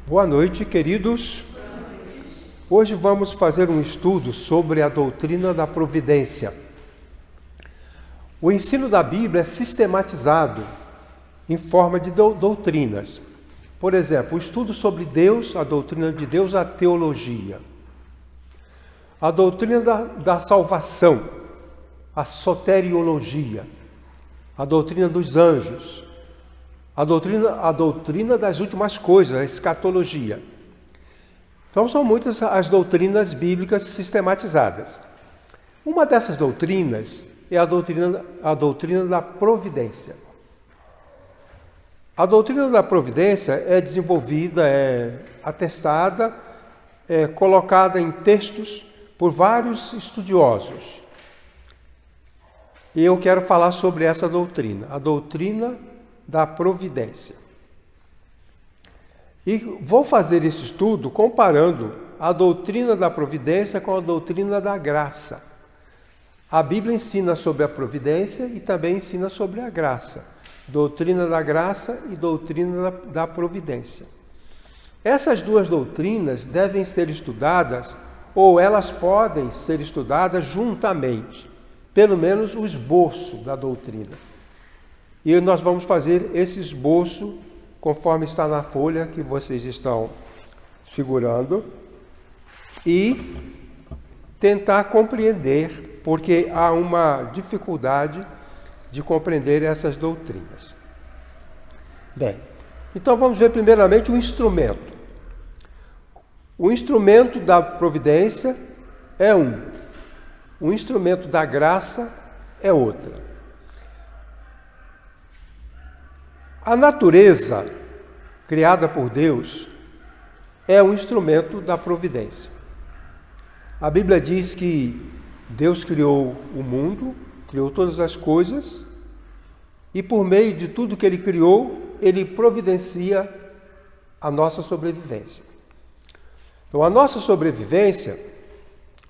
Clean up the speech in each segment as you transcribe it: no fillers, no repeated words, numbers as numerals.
Boa noite, queridos. Hoje vamos fazer um estudo sobre a doutrina da providência. O ensino da Bíblia é sistematizado em forma de doutrinas. Por exemplo, o estudo sobre Deus, a doutrina de Deus, a teologia. A doutrina da salvação, a soteriologia. A doutrina dos anjos. A doutrina das últimas coisas, a escatologia. Então, são muitas as doutrinas bíblicas sistematizadas. Uma dessas doutrinas é a doutrina da providência. A doutrina da providência é desenvolvida, é atestada, é colocada em textos por vários estudiosos. E eu quero falar sobre essa doutrina, a doutrina da providência. E vou fazer esse estudo comparando a doutrina da providência com a doutrina da graça. A Bíblia ensina sobre a providência e também ensina sobre a graça. Doutrina da graça e doutrina da providência. Essas duas doutrinas devem ser estudadas, ou elas podem ser estudadas juntamente, pelo menos o esboço da doutrina. E nós vamos fazer esse esboço conforme está na folha que vocês estão segurando e tentar compreender, porque há uma dificuldade de compreender essas doutrinas. Bem, então vamos ver primeiramente o instrumento. O instrumento da providência é um, o instrumento da graça é outra. A natureza criada por Deus é um instrumento da providência. A Bíblia diz que Deus criou o mundo, criou todas as coisas, e por meio de tudo que Ele criou, Ele providencia a nossa sobrevivência. Então, a nossa sobrevivência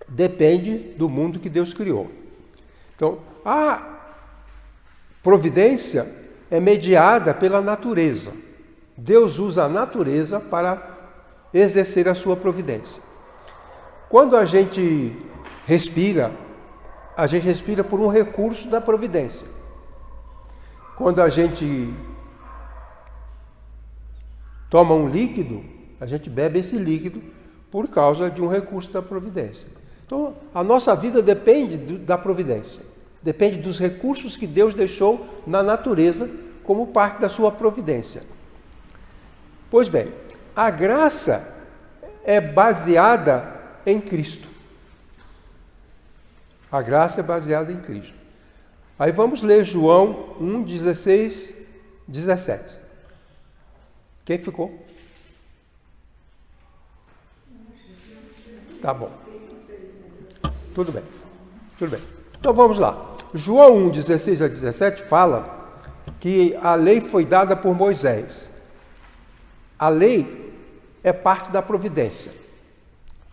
depende do mundo que Deus criou. Então, a providência é mediada pela natureza. Deus usa a natureza para exercer a sua providência. Quando a gente respira por um recurso da providência. Quando a gente toma um líquido, a gente bebe esse líquido por causa de um recurso da providência. Então, a nossa vida depende da providência. Depende dos recursos que Deus deixou na natureza como parte da sua providência. Pois bem, a graça é baseada em Cristo. A graça é baseada em Cristo. Aí vamos ler João 1, 16, 17. Quem ficou? Tá bom. Tudo bem. Então vamos lá. João 1, 16 a 17 fala que a lei foi dada por Moisés. A lei é parte da providência.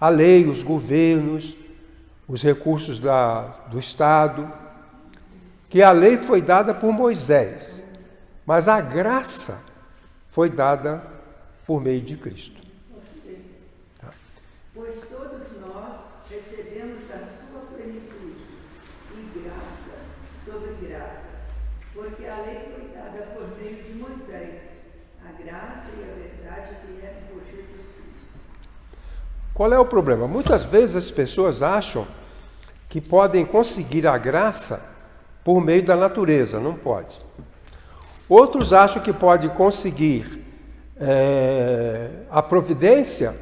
A lei, os governos, os recursos do Estado, que a lei foi dada por Moisés, mas a graça foi dada por meio de Cristo. Tá. Pois todos nós recebemos da sua plenitude e graça sobre graça, porque a lei foi dada por meio de Moisés, a graça e a verdade vieram por Jesus Cristo. Qual é o problema? Muitas vezes as pessoas acham que podem conseguir a graça por meio da natureza, não pode. Outros acham que pode conseguir a providência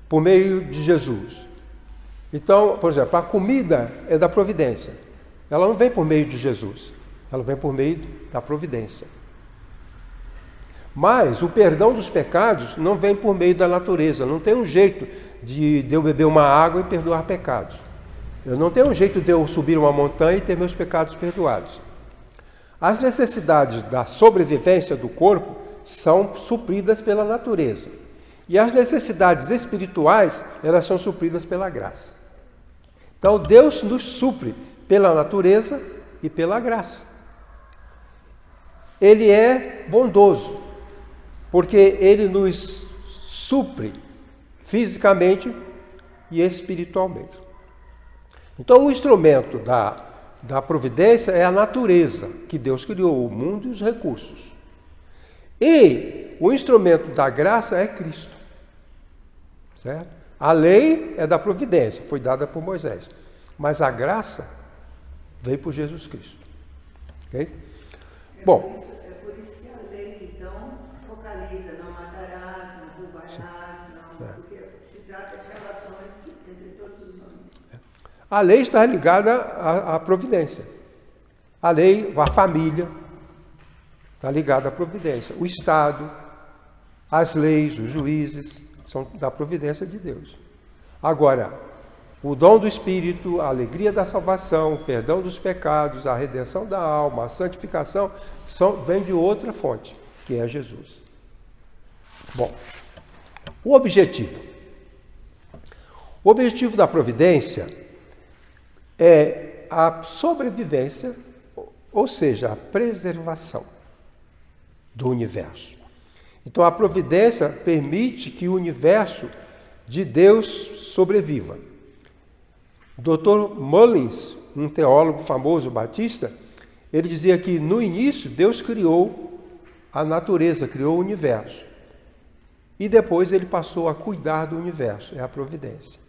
por meio de Jesus. Então, por exemplo, a comida é da providência. Ela não vem por meio de Jesus, ela vem por meio da providência. Mas o perdão dos pecados não vem por meio da natureza. Não tem um jeito de eu beber uma água e perdoar pecados. Eu não tenho um jeito de eu subir uma montanha e ter meus pecados perdoados. As necessidades da sobrevivência do corpo são supridas pela natureza. E as necessidades espirituais, elas são supridas pela graça. Então, Deus nos supre pela natureza e pela graça. Ele é bondoso, porque Ele nos supre fisicamente e espiritualmente. Então, o instrumento da providência é a natureza, que Deus criou, o mundo e os recursos. E o instrumento da graça é Cristo. Certo? A lei é da providência, foi dada por Moisés. Mas a graça veio por Jesus Cristo. Okay? Bom. É por isso que a lei, então, focaliza, não matarás, não roubarás, porque se trata de relações entre todos os homens. A lei está ligada à providência. A lei, a família, está ligada à providência. O Estado, as leis, os juízes, são da providência de Deus. Agora, o dom do Espírito, a alegria da salvação, o perdão dos pecados, a redenção da alma, a santificação, vem de outra fonte, que é Jesus. Bom, o objetivo. O objetivo da providência é a sobrevivência, ou seja, a preservação do universo. Então, a providência permite que o universo de Deus sobreviva. Dr. Mullins, um teólogo famoso batista, ele dizia que no início Deus criou a natureza, criou o universo. E depois ele passou a cuidar do universo, é a providência.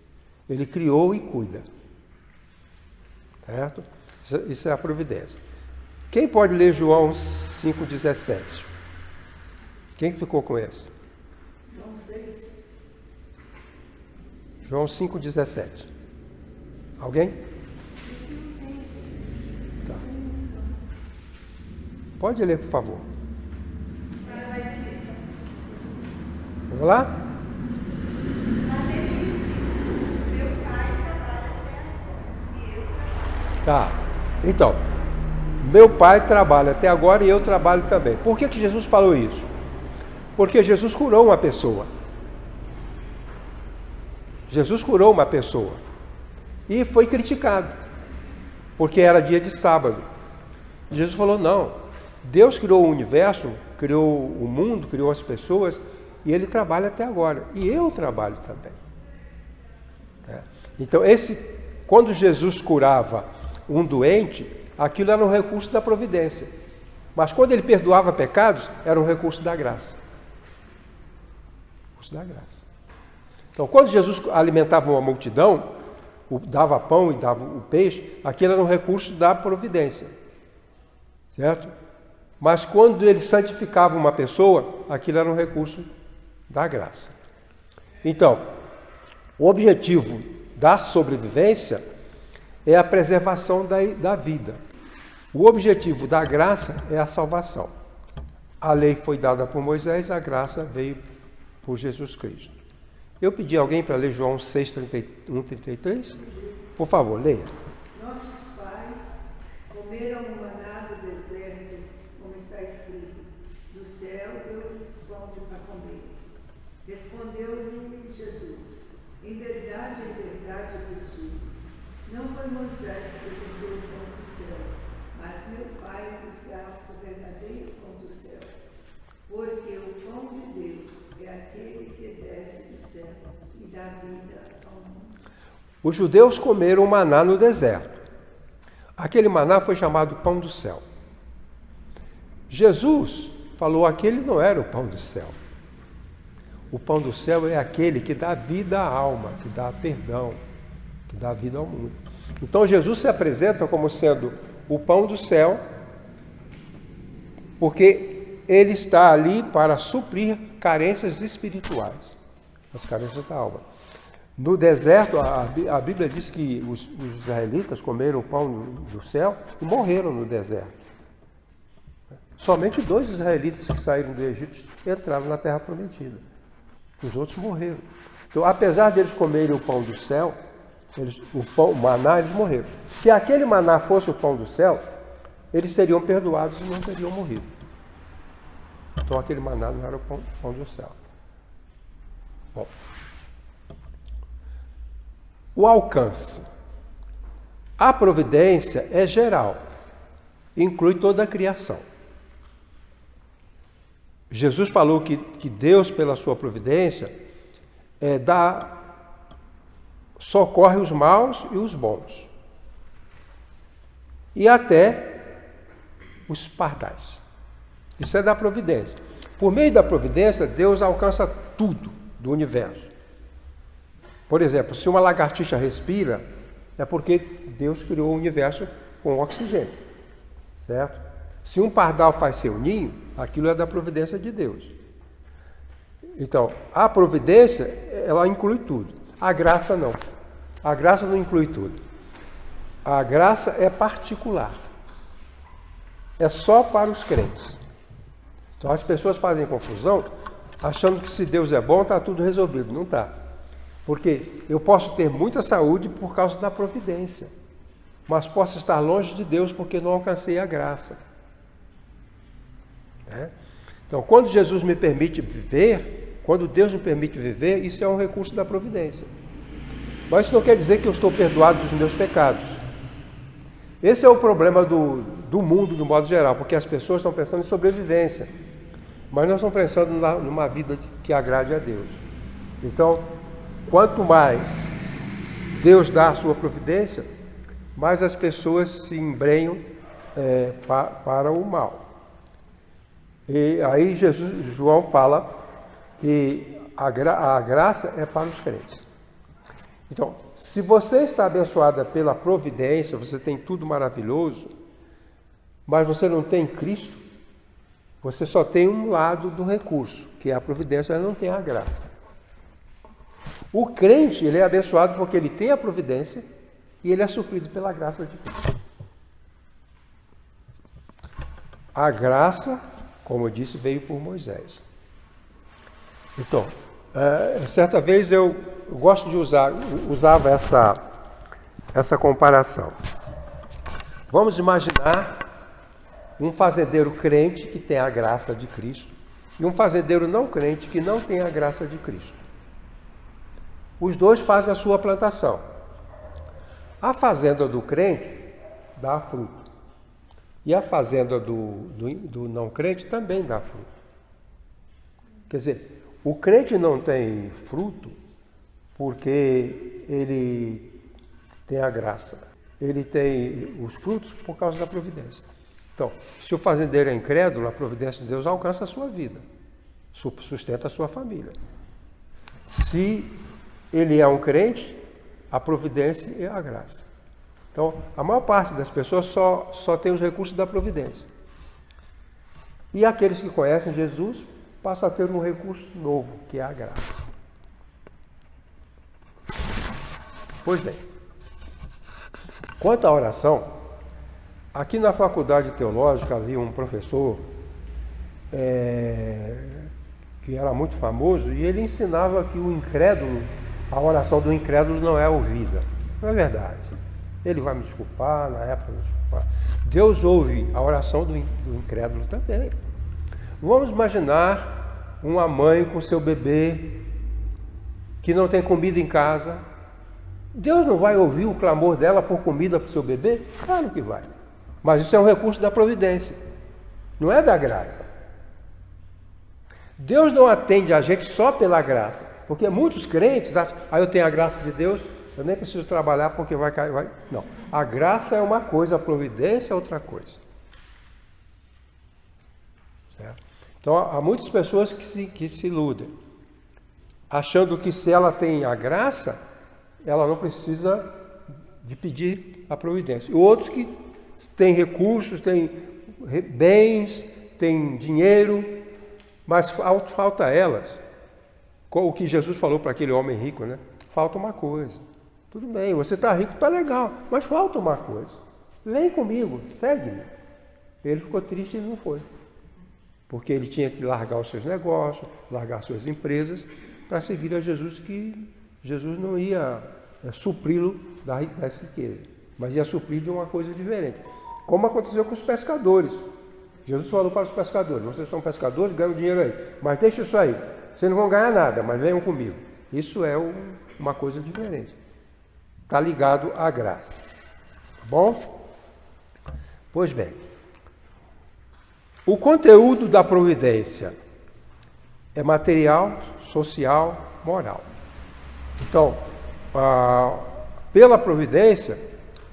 Ele criou e cuida. Certo? Isso é a providência. Quem pode ler João 5,17? Quem ficou com esse? João 6. João 5,17. Alguém? Tá. Pode ler, por favor. Vamos lá? Tá. Então, meu pai trabalha até agora e eu trabalho também. Por que Jesus falou isso? Porque Jesus curou uma pessoa. Jesus curou uma pessoa. E foi criticado, porque era dia de sábado. Jesus falou, não, Deus criou o universo, criou o mundo, criou as pessoas, e Ele trabalha até agora. E eu trabalho também. Então, quando Jesus curava um doente, aquilo era um recurso da providência. Mas quando Ele perdoava pecados, era um recurso da graça. Recurso da graça. Então, quando Jesus alimentava uma multidão, dava pão e dava o peixe, aquilo era um recurso da providência. Certo? Mas quando ele santificava uma pessoa, aquilo era um recurso da graça. Então, o objetivo da sobrevivência é a preservação da vida. O objetivo da graça é a salvação. A lei foi dada por Moisés, a graça veio por Jesus Cristo. Eu pedi a alguém para ler João 6:31-33. Por favor, leia. Nossos pais comeram o maná do deserto, como está escrito, do céu deu-lhes pão para comer. Respondeu-lhe Jesus, em verdade vos digo, não foi Moisés que vos deu o pão do céu, mas meu Pai vos dá o verdadeiro pão do céu. Porque o pão de Deus é aquele que desce do céu e dá vida ao mundo. Os judeus comeram maná no deserto. Aquele maná foi chamado pão do céu. Jesus falou que aquele não era o pão do céu. O pão do céu é aquele que dá vida à alma, que dá perdão, que dá vida ao mundo. Então Jesus se apresenta como sendo o pão do céu, porque ele está ali para suprir carências espirituais, as carências da alma. No deserto, a Bíblia diz que os israelitas comeram o pão do céu e morreram no deserto. Somente 2 israelitas que saíram do Egito entraram na terra prometida. Os outros morreram. Então, apesar deles comerem o pão do céu, o maná, eles morreram. Se aquele maná fosse o pão do céu, eles seriam perdoados e não teriam morrido. Então aquele maná não era o pão do céu. Bom. O alcance. A providência é geral, inclui toda a criação. Jesus falou que Deus, pela sua providência, socorre os maus e os bons. E até os pardais. Isso é da providência. Por meio da providência, Deus alcança tudo do universo. Por exemplo, se uma lagartixa respira, é porque Deus criou o universo com oxigênio, certo? Se um pardal faz seu ninho, aquilo é da providência de Deus. Então, a providência, ela inclui tudo. A graça não. A graça não inclui tudo. A graça é particular. É só para os crentes. Então as pessoas fazem confusão achando que se Deus é bom, está tudo resolvido. Não está. Porque eu posso ter muita saúde por causa da providência, mas posso estar longe de Deus porque não alcancei a graça. Então, quando Jesus me permite viver, quando Deus me permite viver, isso é um recurso da providência. Mas isso não quer dizer que eu estou perdoado dos meus pecados. Esse é o problema do mundo, de modo geral, porque as pessoas estão pensando em sobrevivência, mas não estão pensando numa vida que agrade a Deus. Então, quanto mais Deus dá a sua providência, mais as pessoas se embrenham para o mal. E aí João fala que a graça é para os crentes. Então, se você está abençoada pela providência, você tem tudo maravilhoso, mas você não tem Cristo, você só tem um lado do recurso, que é a providência, não tem a graça. O crente, ele é abençoado porque ele tem a providência e ele é suprido pela graça de Deus. A graça, como eu disse, veio por Moisés. Então, certa vez eu gosto de usava essa comparação. Vamos imaginar um fazendeiro crente que tem a graça de Cristo e um fazendeiro não crente que não tem a graça de Cristo. Os dois fazem a sua plantação. A fazenda do crente dá fruto. E a fazenda do não crente também dá fruto. Quer dizer, o crente não tem fruto porque ele tem a graça. Ele tem os frutos por causa da providência. Então, se o fazendeiro é incrédulo, a providência de Deus alcança a sua vida, sustenta a sua família. Se ele é um crente, a providência é a graça. Então, a maior parte das pessoas só tem os recursos da providência. E aqueles que conhecem Jesus passam a ter um recurso novo, que é a graça. Pois bem, quanto à oração, aqui na faculdade teológica havia um professor que era muito famoso e ele ensinava que o incrédulo, a oração do incrédulo não é ouvida. Não é verdade. Ele vai me desculpar, na época me desculpar. Deus ouve a oração do incrédulo também. Vamos imaginar uma mãe com seu bebê que não tem comida em casa. Deus não vai ouvir o clamor dela por comida para o seu bebê? Claro que vai. Mas isso é um recurso da providência, não é da graça. Deus não atende a gente só pela graça, porque muitos crentes acham, eu tenho a graça de Deus, eu nem preciso trabalhar porque vai cair. Não, a graça é uma coisa, a providência é outra coisa. Certo? Então, há muitas pessoas que se iludem, achando que se ela tem a graça, ela não precisa de pedir a providência. E outros que têm recursos, têm bens, têm dinheiro, mas falta a elas. O que Jesus falou para aquele homem rico, né? Falta uma coisa. Tudo bem, você está rico, está legal, mas falta uma coisa. Vem comigo, segue-me. Ele ficou triste e não foi. Porque ele tinha que largar os seus negócios, largar suas empresas, para seguir a Jesus, que Jesus não ia supri-lo das riquezas, mas ia suprir de uma coisa diferente. Como aconteceu com os pescadores. Jesus falou para os pescadores, vocês são pescadores, ganham dinheiro aí, mas deixa isso aí. Vocês não vão ganhar nada, mas venham comigo. Isso é uma coisa diferente. Está ligado à graça. Tá bom? Pois bem. O conteúdo da providência é material, social, moral. Então, pela providência,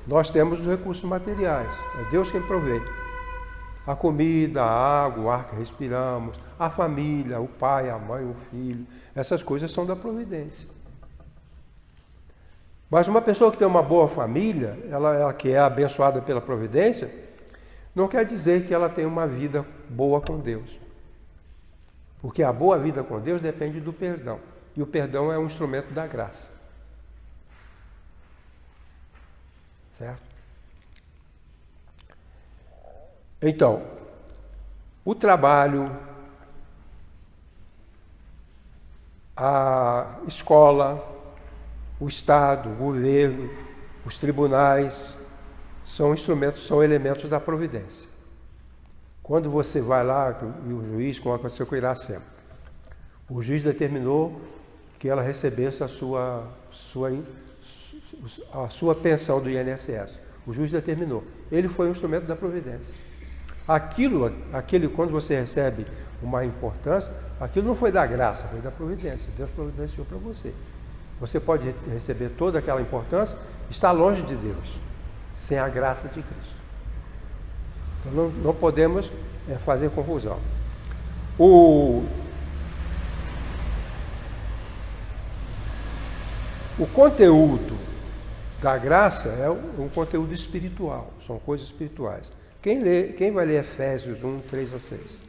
nós temos os recursos materiais. É Deus quem provê. A comida, a água, o ar que respiramos, a família, o pai, a mãe, o filho. Essas coisas são da providência. Mas uma pessoa que tem uma boa família, ela que é abençoada pela providência, não quer dizer que ela tem uma vida boa com Deus. Porque a boa vida com Deus depende do perdão. E o perdão é um instrumento da graça. Certo? Então, o trabalho, a escola, o Estado, o governo, os tribunais, são instrumentos, são elementos da providência. Quando você vai lá, e o juiz, como aconteceu com o Iracema, o juiz determinou que ela recebesse a sua pensão do INSS. O juiz determinou. Ele foi um instrumento da providência. Quando você recebe uma importância, aquilo não foi da graça, foi da providência. Deus providenciou para você. Você pode receber toda aquela importância, está longe de Deus, sem a graça de Cristo. Então não podemos fazer confusão. O conteúdo da graça é um conteúdo espiritual, são coisas espirituais. Quem vai ler Efésios 1, 3 a 6?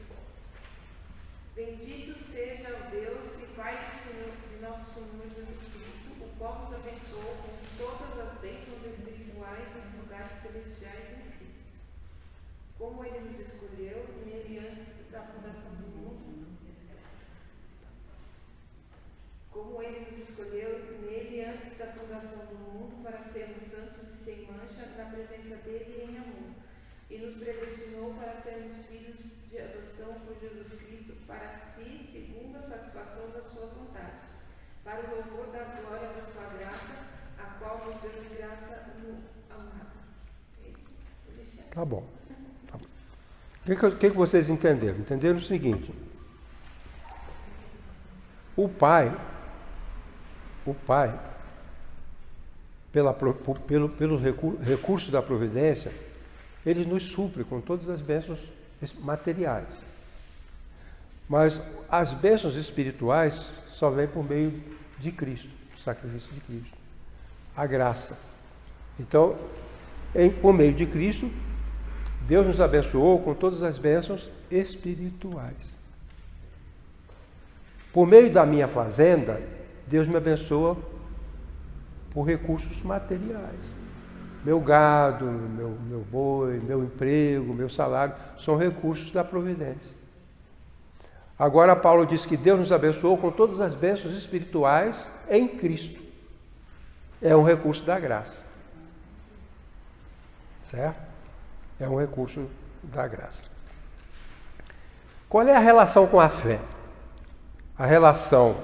Bendito seja o Deus e Pai de nosso Senhor Jesus Cristo, o qual nos abençoou com todas as bênçãos espirituais nos lugares celestiais em Cristo. Como Ele nos escolheu nele antes da fundação do mundo. Como Ele nos escolheu nele antes da fundação do mundo para sermos santos e sem mancha na presença dele em amor. E nos predestinou para sermos filhos de adoção por Jesus Cristo para si, segundo a satisfação da sua vontade, para o louvor da glória da sua graça, a qual nos deu de graça no amado. Tá bom. O que vocês entenderam? Entenderam o seguinte: o Pai, pelos recursos da providência, Ele nos supre com todas as bênçãos materiais. Mas as bênçãos espirituais só vêm por meio de Cristo, do sacrifício de Cristo. A graça. Então, por meio de Cristo, Deus nos abençoou com todas as bênçãos espirituais. Por meio da minha fazenda, Deus me abençoa por recursos materiais. Meu gado, meu boi, meu emprego, meu salário, são recursos da providência. Agora Paulo diz que Deus nos abençoou com todas as bênçãos espirituais em Cristo. É um recurso da graça. Certo? É um recurso da graça. Qual é a relação com a fé? A relação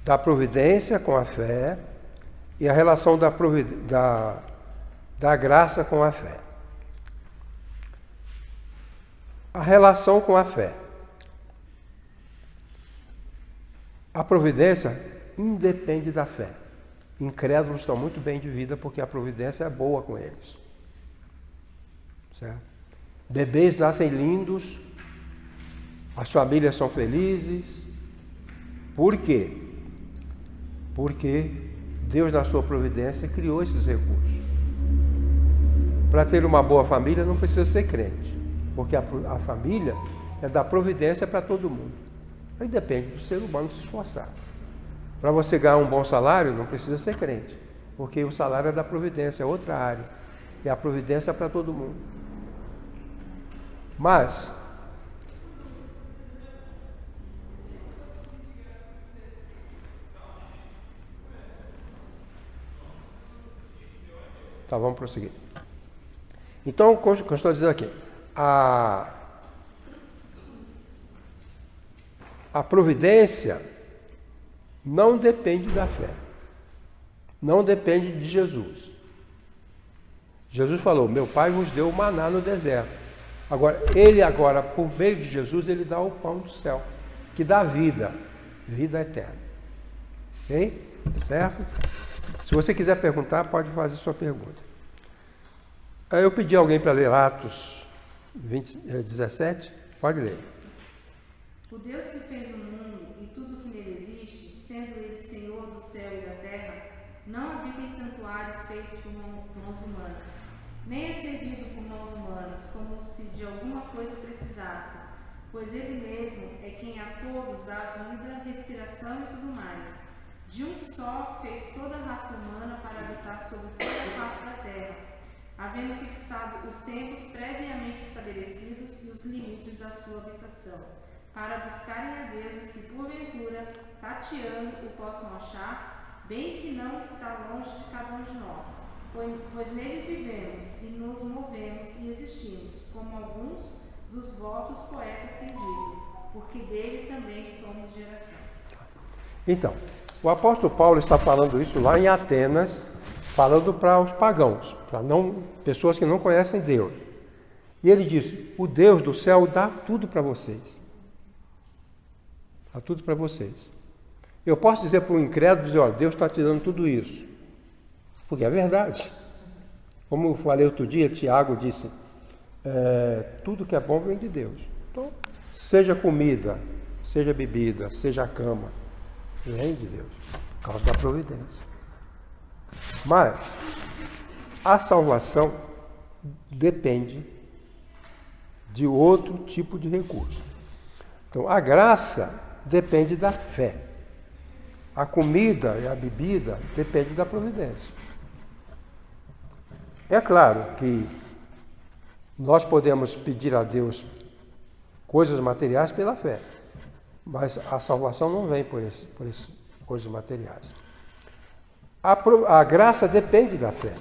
da providência com a fé e a relação da graça com a fé. A relação com a fé. A providência independe da fé. Incrédulos estão muito bem de vida porque a providência é boa com eles. Certo? Bebês nascem lindos, as famílias são felizes. Por quê? Porque Deus, na sua providência, criou esses recursos. Para ter uma boa família não precisa ser crente, porque a família é da providência para todo mundo. Aí depende do ser humano se esforçar. Para você ganhar um bom salário não precisa ser crente, porque o salário é da providência, é outra área. E a providência é para todo mundo. Mas tá, vamos prosseguir. Então, como eu estou dizendo aqui, a providência não depende da fé, não depende de Jesus. Jesus falou, meu Pai vos deu o maná no deserto. Agora, por meio de Jesus, ele dá o pão do céu, que dá vida, vida eterna. Ok? Certo? Se você quiser perguntar, pode fazer sua pergunta. Eu pedi a alguém para ler Atos 17. Pode ler. O Deus que fez o mundo e tudo que nele existe, sendo ele Senhor do céu e da terra, não habita em santuários feitos por mãos humanas, nem é servido por mãos humanas, como se de alguma coisa precisasse, pois ele mesmo é quem a todos dá vida, respiração e tudo mais. De um só fez toda a raça humana para habitar sobre toda a face da terra, havendo fixado os tempos previamente estabelecidos e os limites da sua habitação, para buscarem a Deus e se porventura, tateando, o possam achar, bem que não está longe de cada um de nós, pois nele vivemos e nos movemos e existimos, como alguns dos vossos poetas têm dito, porque dele também somos geração. Então, o apóstolo Paulo está falando isso lá em Atenas, falando para os pagãos, para pessoas que não conhecem Deus. E ele diz: o Deus do céu dá tudo para vocês. Dá tudo para vocês. Eu posso dizer para um incrédulo, dizer, olha, Deus está te dando tudo isso. Porque é verdade. Como eu falei outro dia, Tiago disse, tudo que é bom vem de Deus. Então, seja comida, seja bebida, seja cama, vem de Deus, por causa da providência. Mas a salvação depende de outro tipo de recurso. Então, a graça depende da fé. A comida e a bebida dependem da providência. É claro que nós podemos pedir a Deus coisas materiais pela fé, mas a salvação não vem por essas coisas materiais. A graça depende da fé.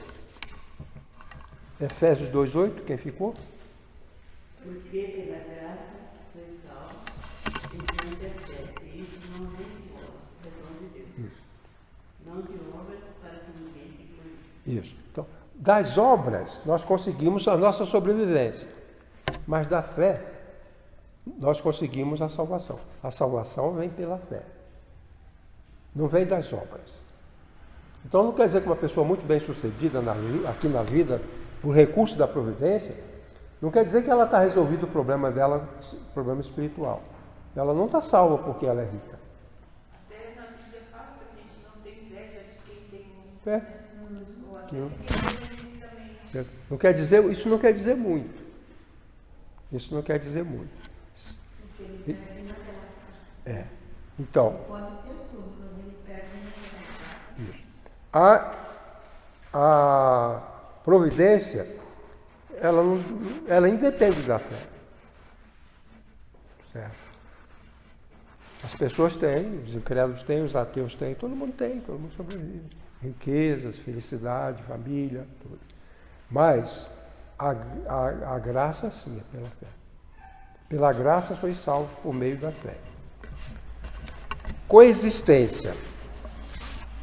Efésios 2,8, quem ficou? Porque pela graça sois salvos, mediante a fé, e isso não vem de vós, é dom de Deus. Isso. Não de obras para que ninguém se glorifique. Isso. Então, das obras nós conseguimos a nossa sobrevivência, mas da fé nós conseguimos a salvação. A salvação vem pela fé, não vem das obras. Então não quer dizer que uma pessoa muito bem sucedida aqui na vida, por recurso da providência, não quer dizer que ela está resolvido o problema dela, problema espiritual. Ela não está salva porque ela é rica. Até na Bíblia fala que a gente não tem inveja de quem tem muito. Ou até de quem também. Não quer dizer, isso não quer dizer muito. Isso não quer dizer muito. Porque ele perde na graça. Então, Ele pode ter tudo, mas ele perde na graça. a providência, ela independe da fé. Certo? As pessoas têm, os incrédulos têm, os ateus têm, todo mundo sobrevive. Riquezas, felicidade, família, tudo. Mas a graça sim é pela fé. Pela graça sois salvos por meio da fé. Coexistência.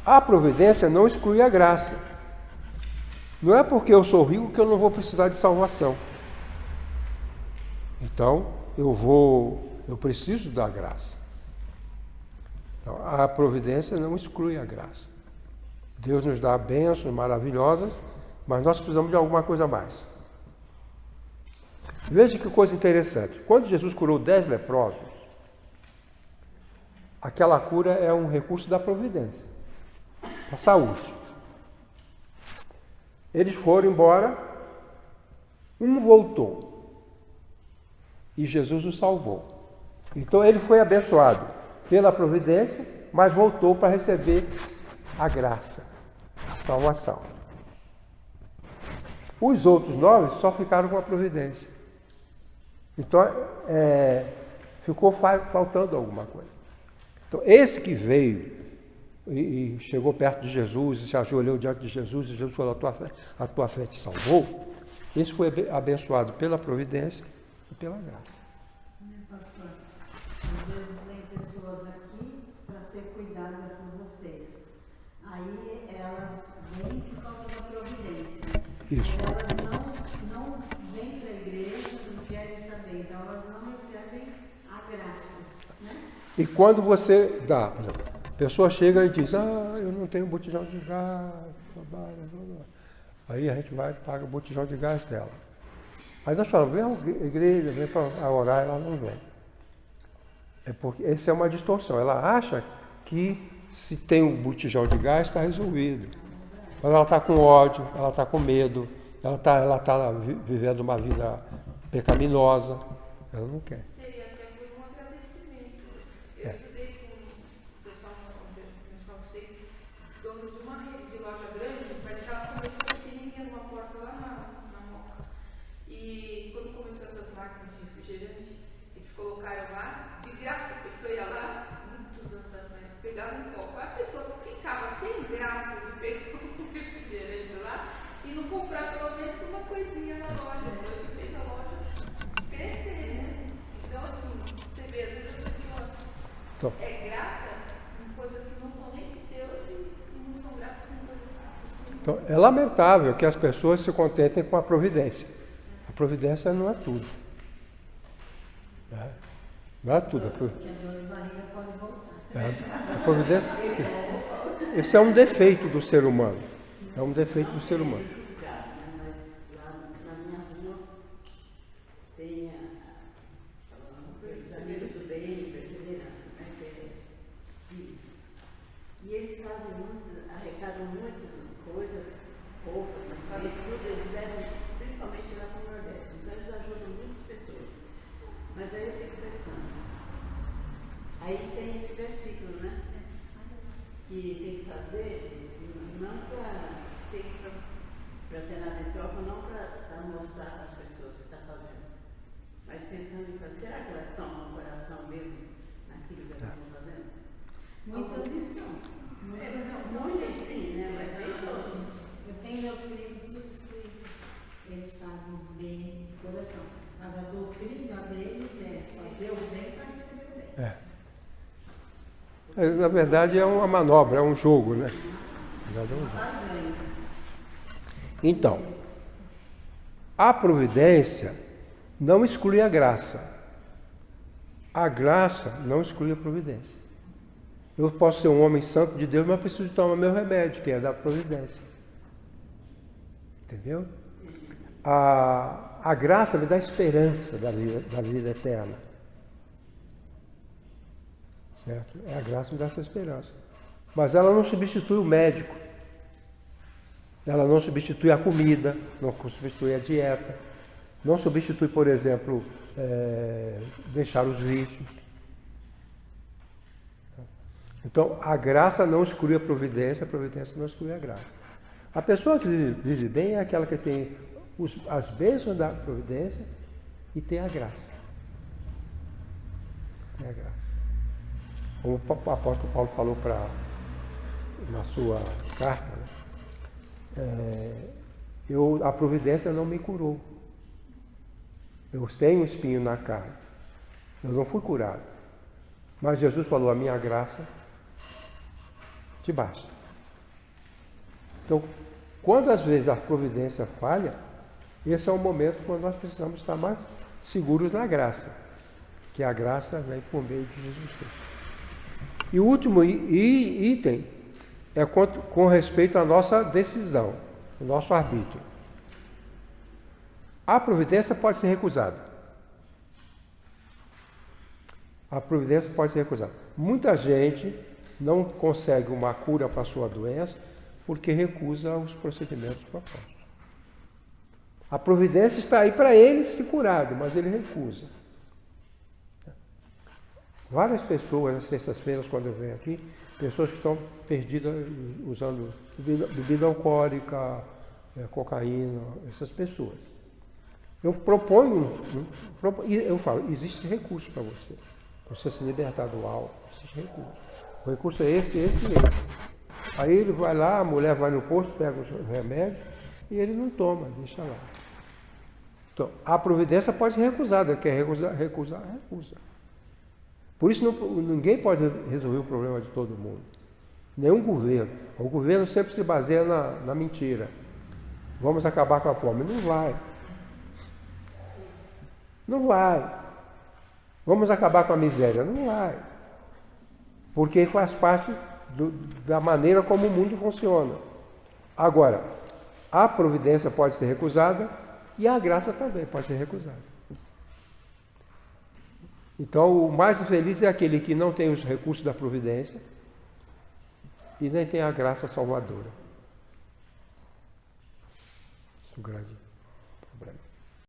A providência não exclui a graça. Não é porque eu sou rico que eu não vou precisar de salvação. Então, eu preciso da graça. Então, a providência não exclui a graça. Deus nos dá bênçãos maravilhosas, mas nós precisamos de alguma coisa a mais. Veja que coisa interessante. Quando Jesus curou 10 leprosos, aquela cura é um recurso da providência, da saúde. Eles foram embora, um voltou e Jesus o salvou. Então ele foi abençoado pela providência, mas voltou para receber a graça, a salvação. Os outros 9 só ficaram com a providência. Então ficou faltando alguma coisa. Então esse que veio e chegou perto de Jesus e se ajoelhou diante de Jesus e Jesus falou: a tua fé te salvou. Esse foi abençoado pela providência e pela graça. Pastor, às vezes vem pessoas aqui para ser cuidadas por vocês. Aí elas vêm por causa da providência. Isso. Elas não vêm para a igreja e querem saber, então elas não recebem a graça. Né? E quando você dá, por exemplo, A pessoa chega e diz, eu não tenho botijão de gás. Aí a gente vai e paga o botijão de gás dela. Aí nós falamos, vem à igreja, vem para orar, ela não vem. É porque essa é uma distorção. Ela acha que se tem um botijão de gás, está resolvido. Mas ela está com ódio, ela está com medo, ela está vivendo uma vida pecaminosa. Ela não quer. Seria até por um agradecimento. Eu estudei com o pessoal dono de uma rede de loja grande, mas ela começou pequenininha numa porta lá na Moca. E quando começou essas máquinas de refrigerante, eles colocaram lá, de graça, a pessoa ia lá, muitos anos atrás, pegava um copo. A pessoa ficava sem graça de pegar um refrigerante lá e não comprar pelo menos uma coisinha na loja. Depois fez a loja crescer, né? Então, assim, você vê, às vezes a pessoa é grata em coisas que não são nem de Deus e não são gratas em coisas assim. Então, é lamentável que as pessoas se contentem com a providência. A providência não é tudo. Não é tudo. A providência. Esse é um defeito do ser humano. É um defeito do ser humano. Mas lá na minha rua tem os amigos do bem, perseverança, né? E eles fazem muito, arrecadam muito coisas, roupas, tudo, eles levam principalmente lá para o Nordeste. Então eles ajudam muitas pessoas. Mas aí eu fico pensando, aí tem esse versículo, né? Que tem que fazer, não para ter nada em troca, não para mostrar às pessoas o que está fazendo, mas pensando em fazer, será que elas estão no coração mesmo naquilo que elas estão fazendo? Muitas estão. Muitas sim, né? Mas nem todos. Eu tenho meus primos tudo escrito. Eles fazem bem de coração. Mas a doutrina deles é fazer o bem para receber o bem. Na verdade é uma manobra, é um jogo, né? Então, a providência não exclui a graça. A graça não exclui a providência. Eu posso ser um homem santo de Deus, mas preciso tomar meu remédio, que é da providência. Entendeu? A graça me dá esperança da vida eterna. Certo? A graça me dá essa esperança. Mas ela não substitui o médico. Ela não substitui a comida, não substitui a dieta. Não substitui, por exemplo, deixar os vícios. Então, a graça não exclui a providência não exclui a graça. A pessoa que vive bem é aquela que tem as bênçãos da providência e tem a graça. Tem a graça. Como o apóstolo Paulo falou na sua carta, né? A providência não me curou. Eu tenho um espinho na carne. Eu não fui curado. Mas Jesus falou, a minha graça te basta. Então, quando às vezes a providência falha, esse é o momento quando nós precisamos estar mais seguros na graça. Que a graça vem por meio de Jesus Cristo. E o último item é com respeito à nossa decisão, o nosso arbítrio. A providência pode ser recusada. A providência pode ser recusada. Muita gente não consegue uma cura para a sua doença porque recusa os procedimentos propostos. A providência está aí para ele se curado, mas ele recusa. Várias pessoas, nas sextas-feiras, quando eu venho aqui, pessoas que estão perdidas usando bebida alcoólica, cocaína, essas pessoas. Eu proponho, eu falo, existe recurso para você se libertar do álcool, existe recurso. O recurso é esse. Aí ele vai lá, a mulher vai no posto, pega os remédios e ele não toma, deixa lá. Então, a providência pode ser recusada, quer recusar, recusa. Por isso ninguém pode resolver o problema de todo mundo. Nenhum governo. O governo sempre se baseia na mentira. Vamos acabar com a fome. Não vai. Não vai. Vamos acabar com a miséria. Não vai. porque faz parte da maneira como o mundo funciona. Agora, a providência pode ser recusada e a graça também pode ser recusada. Então, o mais infeliz é aquele que não tem os recursos da providência e nem tem a graça salvadora. Isso, grande.